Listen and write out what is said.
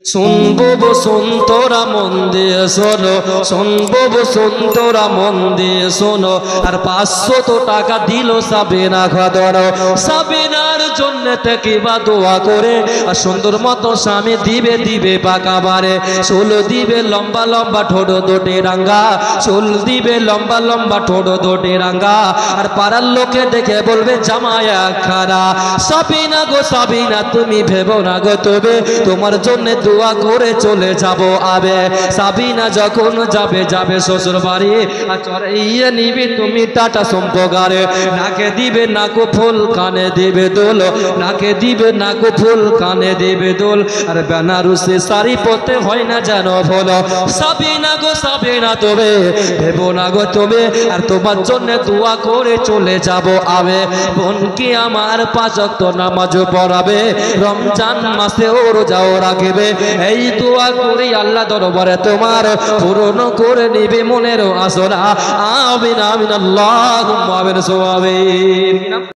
শুনবো বসন্তরা মন দিয়ে শোনো, শুনবো বসন্তরা মন দিয়ে শোনো। আর 500 টাকা দিল সাবিনা খাদর, সাবিনার জন্য থেকে বা দোয়া করে। আর সুন্দর মতো স্বামী দিবে দিবে পাকাবারে, চুল দিবে লম্বা লম্বা ঠোঁট দোটে রাঙ্গা, চুল দিবে লম্বা লম্বা ঠোঁট দোটে রাঙ্গা। আর পাড়ার লোকে দেখে বলবে জামায়া খারা। সাবিনা গো সাবিনা তুমি ভেবো না গো, তবে তোমার জন্য দোয়া করে চলে যাব আবে। সাবিনা যখন যাবে যাবে শ্বশুর বাড়ি, আর চড়াইয়ে নিবি তুমি টাটা সম্পগারে। নাকে দিবে নাকো ফুল কানে দিবে দোল, নাকে দিবে নাকো ফুল কানে দিবে দোল। আর বেনারসি শাড়ি পরতে হয় না যেন বলো। সাবিনা গো সাবিনা তবে ভেবো না গো তবে, আর তোমার জন্য দোয়া করে চলে যাব আবে। বোনকে আমার 5 ওয়াক্ত নামাজ পড়াবে, রমজান মাসে ও রোজাও রাখবে। এই দোয়া করি আল্লাহ দরবারে তোমার পূরণ করে নিবে মনের আসরা। আমিন আমিন আল্লাহুম্মা আমিন।